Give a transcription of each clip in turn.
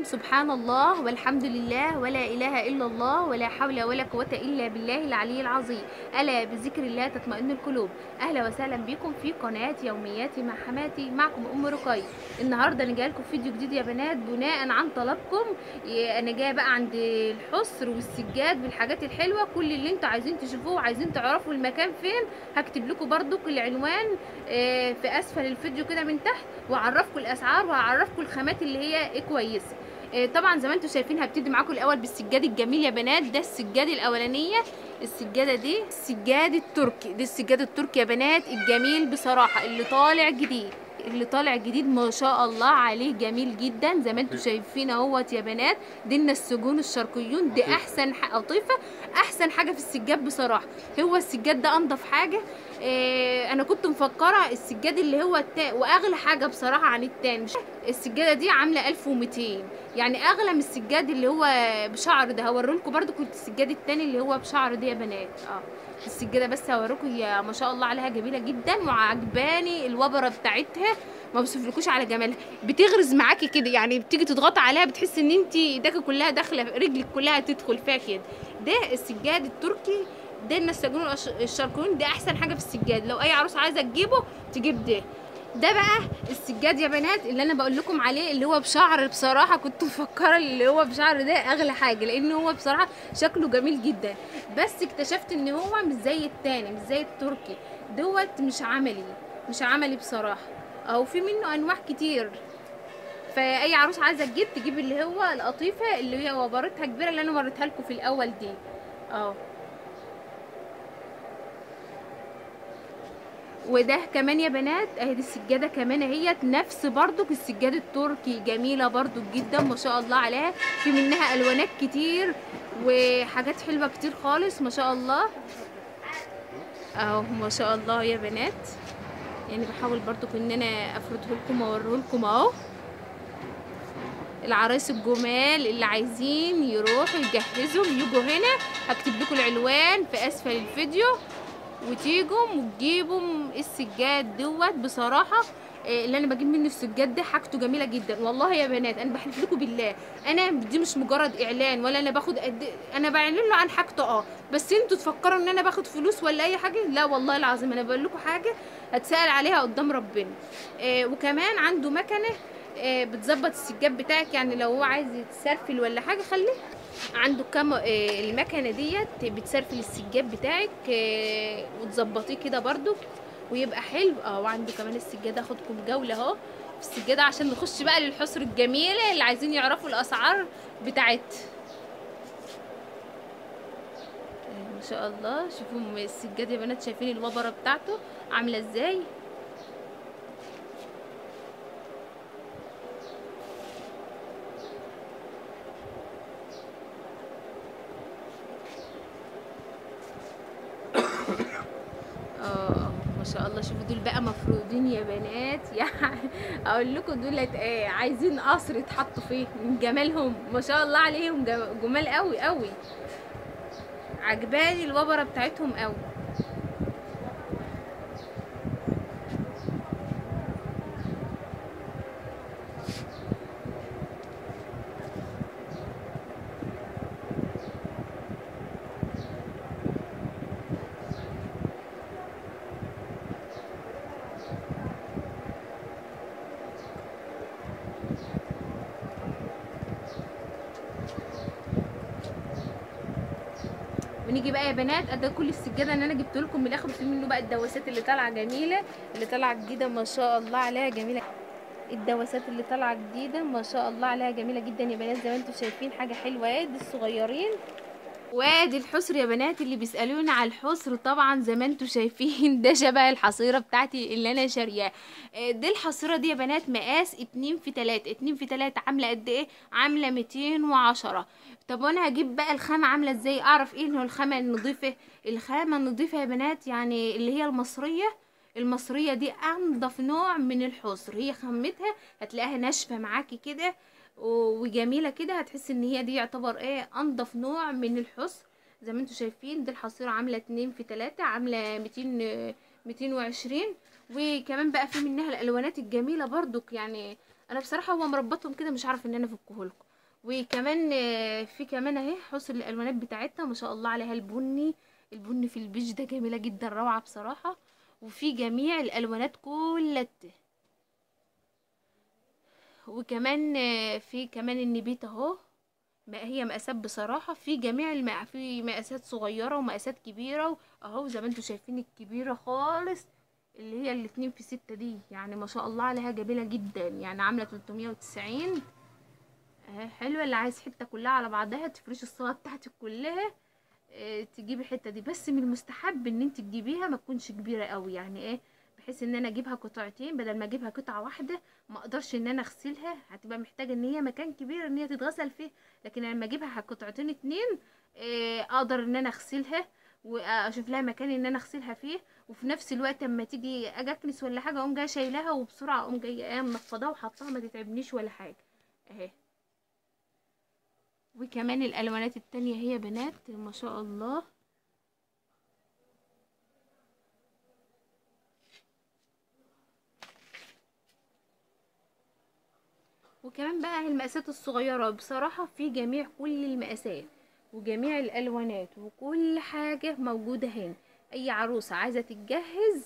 سبحان الله والحمد لله ولا إله إلا الله ولا حول ولا قوة إلا بالله العلي العظيم. ألا بذكر الله تطمئن القلوب. أهلا وسهلا بكم في قناة يومياتي مع حماتي، معكم أم رقية. النهاردة أنا جايه لكم فيديو جديد يا بنات بناء عن طلبكم. أنا جايه بقى عند الحصر والسجاد والحاجات الحلوة، كل اللي انتوا عايزين تشوفوه وعايزين تعرفوا المكان فين هكتب لكم برضو العنوان في أسفل الفيديو كده من تحت، وأعرفكم الأسعار وأعرفكم الخامات اللي هي كويسة. طبعا زي ما انتم شايفين هبتدي معاكم الاول بالسجاد الجميل يا بنات. ده السجاد الاولانيه، السجاده دي السجاد التركي، دي السجاد التركي يا بنات الجميل بصراحه، اللي طالع جديد ما شاء الله عليه، جميل جدا زي ما انتم شايفين اهوت يا بنات. دي السجون الشرقيون، دي احسن قطيفه، احسن حاجه في السجاد بصراحه. هو السجاد ده انضف حاجه. انا كنت مفكره السجاد اللي هو واغلى حاجه بصراحه عن التاني. السجاده دي عامله 1200، يعني اغلى من السجاد اللي هو بشعر ده. هوريلكم برضو كنت السجاد التاني اللي هو بشعر ده يا بنات. السجاده بس هوريكم، هي ما شاء الله عليها جميله جدا وعجباني الوبره بتاعتها، ما بوصفلكوش على جمالها. بتغرز معاكي كده، يعني بتيجي تضغطي عليها بتحسي ان انت ايدك كلها داخله، رجلك كلها تدخل فيها كده. ده السجاد التركي، ده النساجون الشرقيون، ده احسن حاجه في السجاد. لو اي عروسه عايزه تجيبه تجيب ده. ده بقى السجاد يا بنات اللي انا بقول لكم عليه اللي هو بشعر. بصراحه كنت مفكره اللي هو بشعر ده اغلى حاجه، لان هو بصراحه شكله جميل جدا، بس اكتشفت ان هو مش زي التاني، مش زي التركي دوت، مش عملي بصراحه. او في منه انواع كتير، فاي عروسه عايزه تجيب اللي هو القطيفه اللي هي وبرتها كبيره اللي انا وريتها لكم في الاول دي. وده كمان يا بنات اهي، دي السجاده كمان اهيت نفس برضو السجاد التركي، جميله برضو جدا ما شاء الله عليها. في منها الوانات كتير وحاجات حلوه كتير خالص ما شاء الله. اهو ما شاء الله يا بنات، يعني بحاول برضو ان انا افرده لكم واوريه لكم اهو. العرايس الجمال اللي عايزين يروحوا يجهزوا يجوا هنا، هكتب لكم العنوان في اسفل الفيديو، وتيجوا وتجيبوا السجاد دوت. بصراحه اللي انا بجيب منه السجاد ده حاجته جميله جدا والله يا بنات. انا بحلف لكم بالله، انا دي مش مجرد اعلان ولا انا باخد انا بعلن له عن حاجته بس انتوا تفكروا ان انا باخد فلوس ولا اي حاجه. لا والله العظيم انا بقول لكم حاجه هتسال عليها قدام ربنا. وكمان عنده مكنه بتظبط السجاد بتاعك، يعني لو هو عايز يتسرفل ولا حاجه خليه عنده. كام المكنه ديت بتسرفل السجاد بتاعك وتظبطيه كده برضو ويبقى حلو. وعنده كمان السجاده، اخدكم جوله اهو في السجاده عشان نخش بقى للحصر الجميله اللي عايزين يعرفوا الاسعار بتاعت. ما شاء الله شوفوا السجاد يا بنات، شايفين الوبره بتاعته عامله ازاي. ما شاء الله شوفوا دول بقى مفروضين يا بنات يعني اقول لكم دولت عايزين قصر يتحطوا فيه من جمالهم ما شاء الله عليهم، جمال قوي قوي. عجباني الوبره بتاعتهم قوي. ونيجي بقى يا بنات ادي كل السجاده ان انا جبت لكم من الاخر. في منه بقى الدواسات اللي طالعه جميله، اللي طالعه جديده ما شاء الله عليها جميله. الدواسات اللي طالعه جديده ما شاء الله عليها جميله جدا يا بنات، زي ما انتم شايفين حاجه حلوه اهي. دي الصغيرين. وادي الحصر يا بنات اللي بيسالونا على الحصر، طبعا زي ما انتم شايفين ده شبه الحصيره بتاعتي اللي انا شارياها. دي الحصيره دي يا بنات مقاس 2 في 3، 2 في 3 عامله قد ايه؟ عامله 210. طب وانا هجيب بقى الخامه عامله ازاي؟ اعرف ايه انه الخامه النظيفه؟ الخامه النظيفه يا بنات يعني اللي هي المصريه دي انضف نوع من الحصر. هي خامتها هتلاقيها ناشفه معاكي كده وجميله كده، هتحس ان هي دي يعتبر انضف نوع من الحصر. زي ما انتم شايفين دي الحصيره عامله 2 في 3، عامله 220. وكمان بقى في منها الالوانات الجميله برضك، يعني انا بصراحه هو مربطهم كده مش عارفه ان انا افكهولكم. وكمان في كمان اهي حصر الالوانات بتاعتنا ما شاء الله عليها. البني في البيج ده جميله جدا، روعه بصراحه. وفي جميع الالوانات كلها. وكمان في كمان النبيت اهو. ما هي مقاسات بصراحه في جميع في مقاسات صغيره ومقاسات كبيره اهو، زي ما انتم شايفين الكبيره خالص اللي هي الاتنين في 6 دي، يعني ما شاء الله عليها جميله جدا، يعني عامله 390 اهي. حلوه، اللي عايز حته كلها على بعضها تفرشي الصاله بتاعتك كلها تجيبي الحته دي. بس من المستحب ان انت تجيبيها ما تكونش كبيره قوي، يعني ايه، بحيث ان انا اجيبها قطعتين بدل ما اجيبها قطعه واحده. ما اقدرش ان انا اغسلها، هتبقى محتاجه ان هي مكان كبير ان هي تتغسل فيه. لكن لما اجيبها قطعتين اتنين اقدر ان انا اغسلها واشوف لها مكان ان انا اغسلها فيه. وفي نفس الوقت اما تيجي اجي اكنس ولا حاجه اقوم جايه شايلاها وبسرعه اقوم جايه منفضاها وحطاها ما تتعبنيش ولا حاجه اهي. وكمان الالوانات التانية هي بنات ما شاء الله. وكمان بقى المقاسات الصغيرة بصراحة في جميع كل المقاسات وجميع الالوانات وكل حاجة موجودة هنا. اي عروسة عايزة تتجهز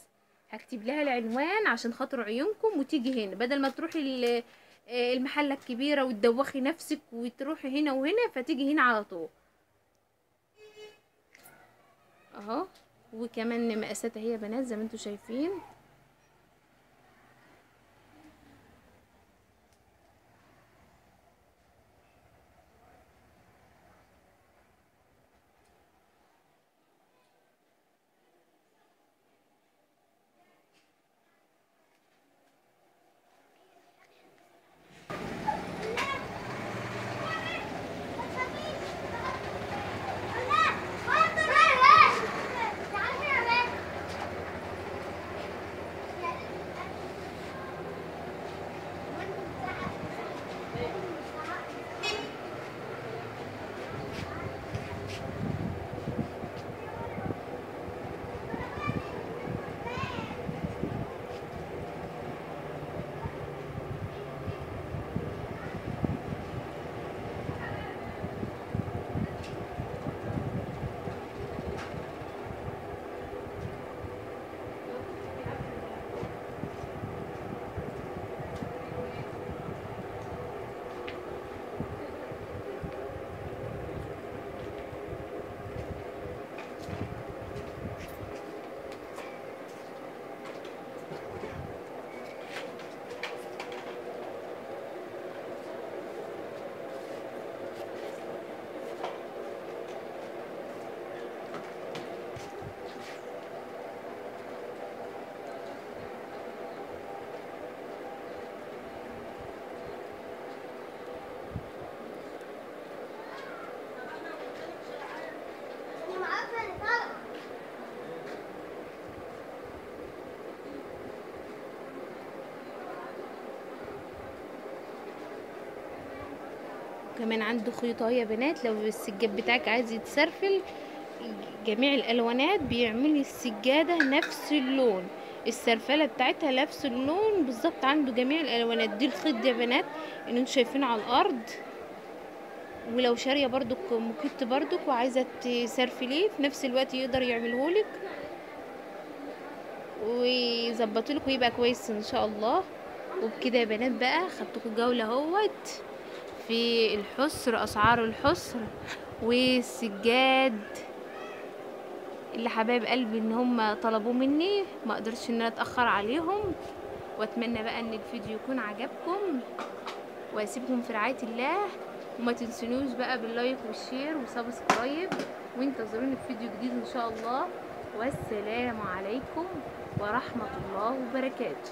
هكتب لها العنوان عشان خاطر عيونكم وتيجي هنا، بدل ما تروحي المحلة الكبيرة وتدوخي نفسك وتروحي هنا وهنا، فتيجي هنا على طول اهو. وكمان مقاسات هي بنات زي ما انتم شايفين. كمان عنده خيوطة يا بنات، لو السجاد بتاعك عايز يتسرفل جميع الالوانات بيعمل السجادة نفس اللون، السرفلة بتاعتها نفس اللون بالظبط. عنده جميع الالوانات دي. الخيط يا بنات اللي انتوا شايفينه على الارض. ولو شاريه بردك موكيت بردك وعايزه تسرفليه في نفس الوقت يقدر يعملهولك ويظبطلك ويبقى كويس ان شاء الله. وبكده يا بنات بقى خدتكم جوله اهوت في الحصر، اسعار الحصر والسجاد اللي حبايب قلبي ان هم طلبوه مني، ما قدرتش ان انا اتاخر عليهم. واتمنى بقى ان الفيديو يكون عجبكم، واسيبكم في رعايه الله. وما تنسونوش بقى باللايك والشير وسبسكرايب، وانتظروني في فيديو جديد ان شاء الله. والسلام عليكم ورحمه الله وبركاته.